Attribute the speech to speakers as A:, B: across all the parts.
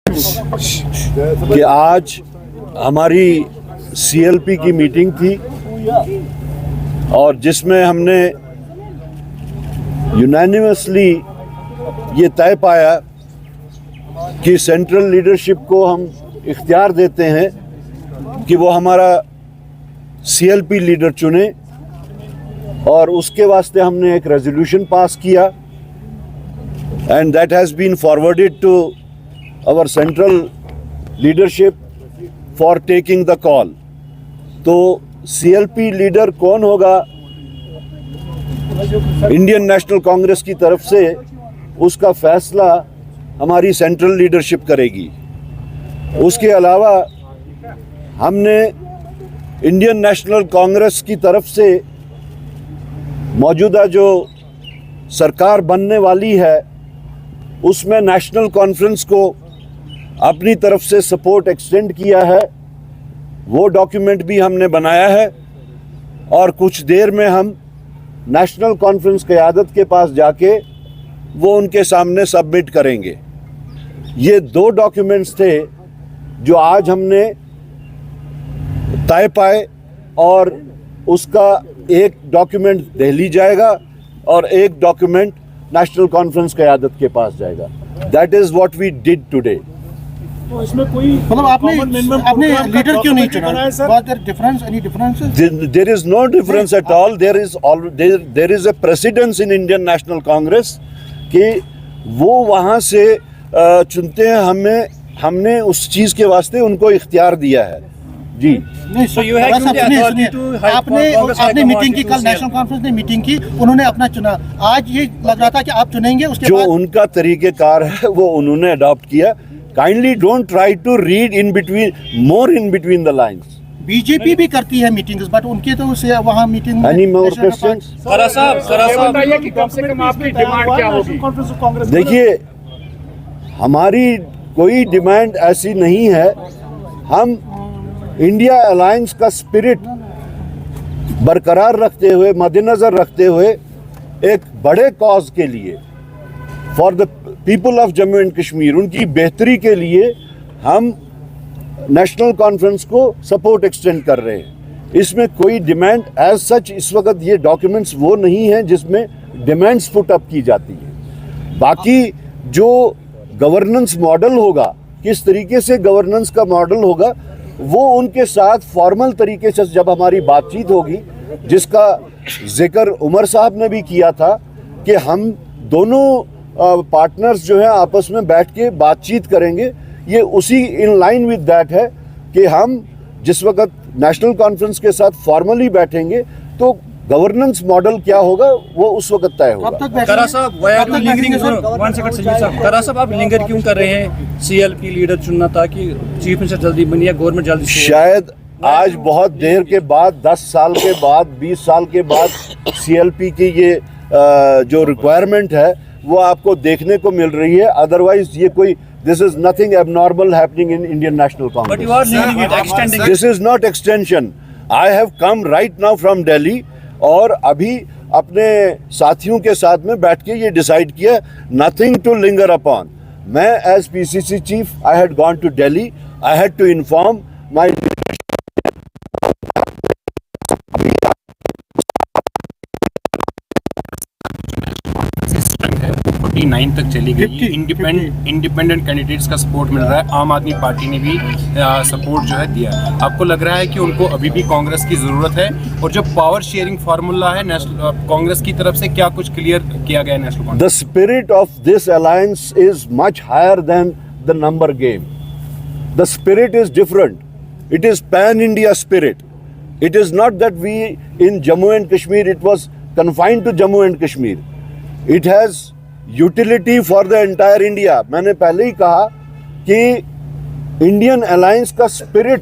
A: कि आज हमारी सीएलपी की मीटिंग थी और जिसमें हमने यूनानिमसली ये तय पाया कि सेंट्रल लीडरशिप को हम इख्तियार देते हैं कि वो हमारा सीएलपी लीडर चुने और उसके वास्ते हमने एक रेजोल्यूशन पास किया and that has been forwarded to our central leadership for taking the call. तो सीएलपी लीडर कौन होगा इंडियन नेशनल कांग्रेस की तरफ से, उसका फैसला हमारी सेंट्रल लीडरशिप करेगी। उसके अलावा हमने इंडियन नेशनल कांग्रेस की तरफ से मौजूदा जो सरकार बनने वाली है उसमें नेशनल कॉन्फ्रेंस को अपनी तरफ से सपोर्ट एक्सटेंड किया है। वो डॉक्यूमेंट भी हमने बनाया है और कुछ देर में हम नेशनल कॉन्फ्रेंस क़यादत के पास जाके वो उनके सामने सबमिट करेंगे। ये दो डॉक्यूमेंट्स थे जो आज हमने तय पाए और उसका एक डॉक्यूमेंट दिल्ली जाएगा और एक डॉक्यूमेंट नेशनल कॉन्फ्रेंस क़यादत के पास जाएगा। That is what we did today.
B: तो इसमें कोई
C: मतलब आपने लीडर क्यों नहीं चुना? Was there difference? Any differences?
A: There is no difference at all. There is a precedence in Indian National Congress कि वो वहाँ से चुनते हैं। हमने उस चीज़ के वास्ते उनको इख्तियार दिया है जी।
C: नहीं, आपने मीटिंग की, कल नेशनल कॉन्फ्रेंस ने मीटिंग की, उन्होंने अपना चुना। आज ये लग रहा था कि आप चुनेंगे, उसके
A: जो
C: बाद
A: उनका तरीक़ेकार है वो उन्होंने अडॉप्ट किया। Kindly don't try to read in between the lines.
C: BJP भी करती है मीटिंग्स, बट उनके तो उसे वहाँ मीटिंग में
A: एनी मोर क्वेश्चंस? देखिए, हमारी कोई डिमांड ऐसी नहीं है। हम इंडिया अलायंस का स्पिरिट बरकरार रखते हुए, मद्देनज़र रखते हुए, एक बड़े कॉज के लिए, for the people of Jammu and Kashmir, उनकी बेहतरी के लिए हम नेशनल कॉन्फ्रेंस को सपोर्ट एक्सटेंड कर रहे हैं। इसमें कोई डिमांड एज सच इस वक्त ये डॉक्यूमेंट्स वो नहीं हैं जिसमें डिमांड्स पुट अप की जाती हैं। बाकी जो गवर्नेंस मॉडल होगा, किस तरीके से गवर्नेंस का मॉडल होगा, वो उनके साथ फॉर्मल तरीके से जब हमारी बातचीत होगी, जिसका जिक्र उमर साहब ने भी किया था कि हम दोनों पार्टनर्स जो हैं आपस में बैठ के बातचीत करेंगे। ये उसी इन लाइन विद दैट है कि हम जिस वक्त नेशनल कॉन्फ्रेंस के साथ फॉर्मली बैठेंगे तो गवर्नेंस मॉडल क्या होगा वो उस वक्त तय होगा।
D: करा साहब, आप लिंगर क्यों कर रहे हैं? सीएलपी लीडर चुनना था कि चीफ मिनिस्टर जल्दी बनिए, गवर्नमेंट जल्दी।
A: शायद आज बहुत देर के बाद, 10 साल के बाद, 20 साल के बाद सीएलपी की ये जो रिक्वायरमेंट है वो आपको देखने को मिल रही है। अदरवाइज ये कोई this is nothing abnormal happening in Indian national Congress. This is not extension. I have come right now from Delhi और अभी अपने साथियों के साथ में बैठ के ये डिसाइड किया, नथिंग टू लिंगर अपॉन। मैं as PCC chief I had gone to Delhi, I had to inform my
E: 49 तक चली गई। इंडिपेंडेंट कैंडिडेट्स का सपोर्ट मिल रहा है। आम आदमी पार्टी ने भी सपोर्ट जो है दिया। आपको लग रहा है कि उनको अभी भी कांग्रेस की ज़रूरत है? और जो पावर शेयरिंग फार्मूला है नेशनल कांग्रेस की तरफ से, क्या कुछ क्लियर किया गया है national Congress?
A: The spirit of this alliance is much higher than the number game. The spirit is different. It is pan India spirit. It is not that we in Jammu and Kashmir, it was confined to Jammu and Kashmir. It has utility for the entire India. मैंने पहले ही कहा कि Indian alliance का spirit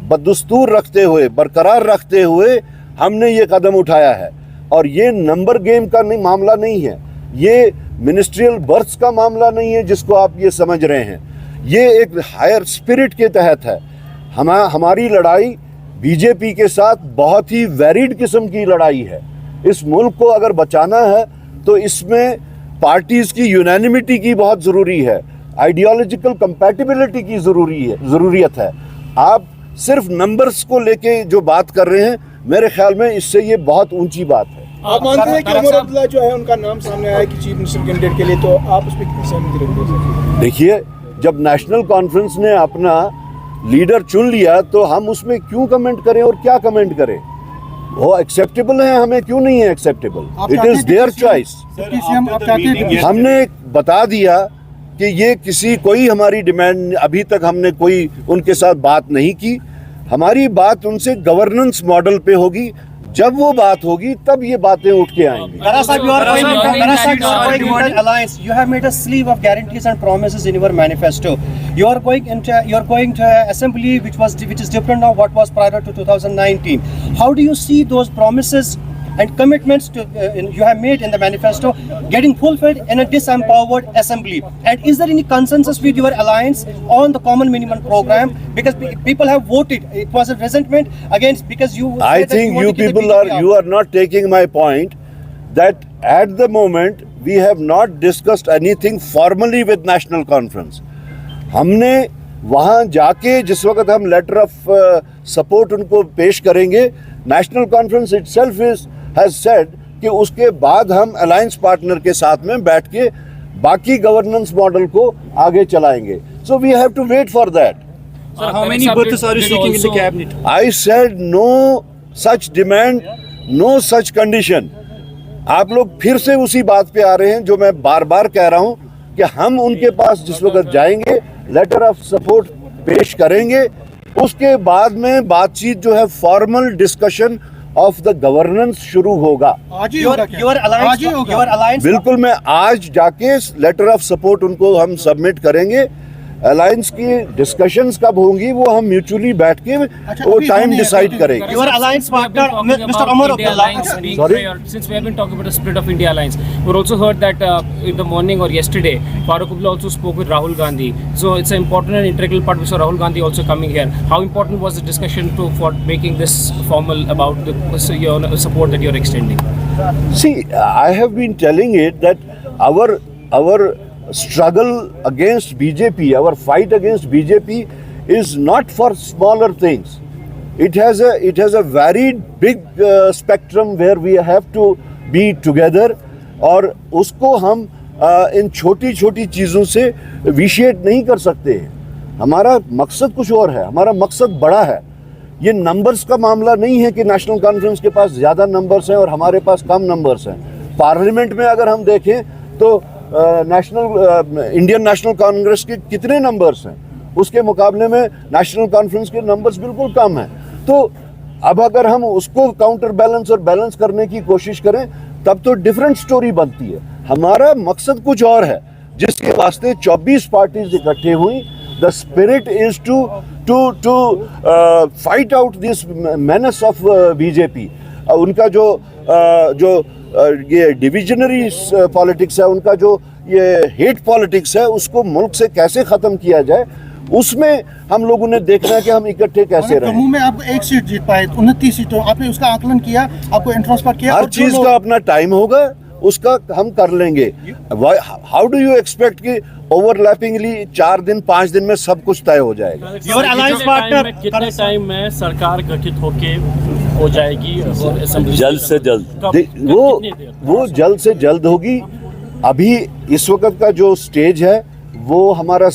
A: बदस्तूर रखते हुए, बरकरार रखते हुए हमने ये कदम उठाया है। और ये नंबर गेम का नहीं मामला नहीं है, ये मिनिस्ट्रियल बर्थ्स का मामला नहीं है जिसको आप ये समझ रहे हैं। ये एक हायर स्पिरिट के तहत है। हमारी लड़ाई बीजेपी के साथ बहुत ही वैरिड किस्म की लड़ाई है। इस मुल्क को अगर बचाना है तो इसमें पार्टीज़ की यूनानिमिटी की बहुत ज़रूरी है। आइडियोलॉजिकल कंपैटिबिलिटी की ज़रूरियत है। आप सिर्फ नंबर्स को लेके जो बात कर रहे हैं, मेरे ख्याल में इससे ये बहुत ऊंची बात है।
B: आप मानते हैं कि उमर अब्दुल्ला जो है उनका नाम सामने आया कि चीफ मिनिस्टर कैंडिडेट के लिए, तो आप उस पर कितनी सहमति रखते हैं?
A: देखिए, जब नेशनल कॉन्फ्रेंस ने अपना लीडर चुन लिया तो हम उसमें क्यों कमेंट करें और क्या कमेंट करें? वो एक्सेप्टेबल है, हमें क्यों नहीं है acceptable? It is their choice. हमने बता दिया कि ये कोई हमारी डिमांड, अभी तक हमने कोई उनके साथ बात नहीं की। हमारी बात उनसे गवर्नेंस मॉडल पे होगी। जब वो बात होगी तब ये बातें उठ के आएंगी।
D: Dara Sahib, you are going into an alliance. You have made a sleeve of guarantees and promises in your manifesto. You are going to assembly which is different of what was prior to 2019. How do you see those promises and commitments you have made in the manifesto getting fulfilled in a disempowered assembly? And is there any consensus with your alliance on the common minimum program? Because people have voted. It was a resentment against, because you.
A: I think you people are not taking my point that at the moment we have not discussed anything formally with National Conference. हमने वहाँ जाके जिस वक्त हम letter of support उनको पेश करेंगे, national conference itself has said कि उसके बाद हम अलायंस पार्टनर के साथ में बैठ के बाकी गवर्नेंस मॉडल को आगे चलाएंगे। So we have to wait for that.
D: Sir, how many berths are you seeking in the cabinet?
A: I said no such demand, no such condition. आप लोग फिर से उसी बात पे आ रहे हैं जो मैं बार बार कह रहा हूं कि हम उनके पास जिस वक्त जाएंगे, लेटर ऑफ सपोर्ट पेश करेंगे, उसके बाद में बातचीत जो है, formal discussion of the governance शुरू होगा। बिल्कुल, मैं आज जाके लेटर ऑफ सपोर्ट उनको हम सबमिट करेंगे। अलायंस की डिस्कशंस कब होंगी वो हम म्यूचुअली बैठ के वो टाइम डिसाइड करेंगे।
D: Your alliance partner, Mr. Umar Abdullah.
A: Sorry?
F: Since we have been talking about the split of India Alliance, we also heard that in the morning or yesterday, Farooq Abdullah also spoke with Rahul Gandhi. So it's an important and integral part. Mr. Rahul Gandhi also coming here. How important was the discussion for making this formal about the your support that you're extending?
A: See, I have been telling it that our struggle against BJP, our fight against BJP is not for smaller things. It has a very big spectrum where we have to be together, और उसको हम इन छोटी छोटी चीज़ों से विशेट नहीं कर सकते हैं। हमारा मकसद कुछ और है, हमारा मकसद बड़ा है। ये नंबर्स का मामला नहीं है कि नेशनल कॉन्फ्रेंस के पास ज़्यादा नंबर्स हैं और हमारे पास कम नंबर्स हैं। पार्लियामेंट में अगर हम देखें तो इंडियन नेशनल कांग्रेस के कितने नंबर्स हैं, उसके मुकाबले में नेशनल कॉन्फ्रेंस के नंबर्स बिल्कुल कम हैं। तो अब अगर हम उसको काउंटर बैलेंस और बैलेंस करने की कोशिश करें तब तो डिफरेंट स्टोरी बनती है। हमारा मकसद कुछ और है जिसके वास्ते 24 पार्टीज इकट्ठे हुई। The spirit is to fight out this menace of BJP. उनका जो ये डिविजनरी पॉलिटिक्स है, उनका जो ये हेट पॉलिटिक्स है, उसको मुल्क से कैसे ख़त्म किया जाए, उसमें हम लोगों ने देखना है कि हम इकट्ठे कैसे रहें।
C: जम्मू में आप एक सीट जीत पाए, 29 सीटों, आपने उसका आकलन किया, आपको इंट्रोस्पेक्ट किया।
A: हर चीज़ का अपना टाइम होगा, उसका हम कर लेंगे। हाउ डू यू एक्सपेक्ट कि ओवरलैपिंगली 4 दिन 5 दिन में सब कुछ तय हो जाएगा?
F: कितने टाइम में सरकार गठित होके हो जाएगी?
A: जल्द से जल्द। वो जल्द से जल्द होगी। अभी इस वक्त का जो स्टेज है वो हमारा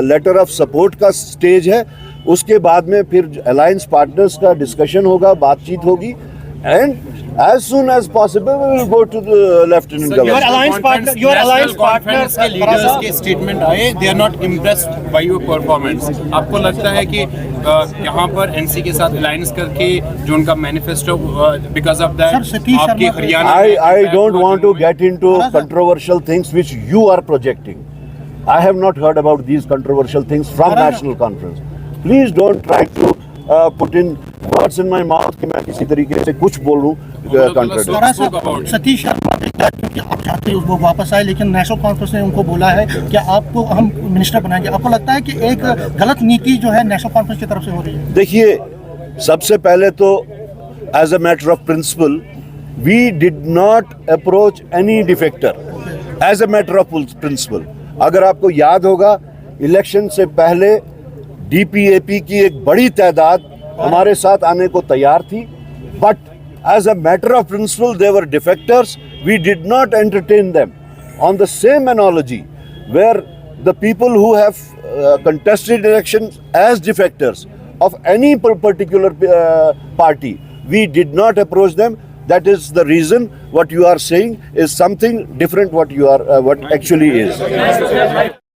A: लेटर ऑफ सपोर्ट का स्टेज है। उसके बाद में फिर अलायंस पार्टनर्स का डिस्कशन होगा, बातचीत होगी, and as soon as possible we will go to the lieutenant governor.
E: Your alliance partner के leaders के statement आए, they are not impressed by your performance. आपको लगता है कि यहाँ पर NC के साथ alliance करके जो उनका manifesto because of that आपके Haryana
A: I don't want to get into controversial things which you are projecting. I have not heard about these controversial things from National Conference. Please don't try to put in words in my mouth कि मैं किसी तरीके से कुछ बोलूं contradict.
C: Satish Sharma क्योंकि आप चाहते हो वो वापस आए, लेकिन नेशनल कॉन्फ्रेंस ने उनको बोला है कि आपको हम मिनिस्टर बनाएंगे। आपको लगता है कि एक गलत नीति जो है नेशनल कॉन्फ्रेंस की तरफ से हो रही है?
A: देखिए, सबसे पहले तो as a matter of principle we did not approach any defector as a matter of principle. अगर आपको याद होगा, इलेक्शन से पहले डीपीएपी की एक बड़ी तादाद हमारे साथ आने को तैयार थी, but as a matter of principle they were defectors, we did not entertain them on the same analogy where the people who have contested elections as defectors of any particular party, we did not approach them. That is the reason what you are saying is something different what you are what actually is.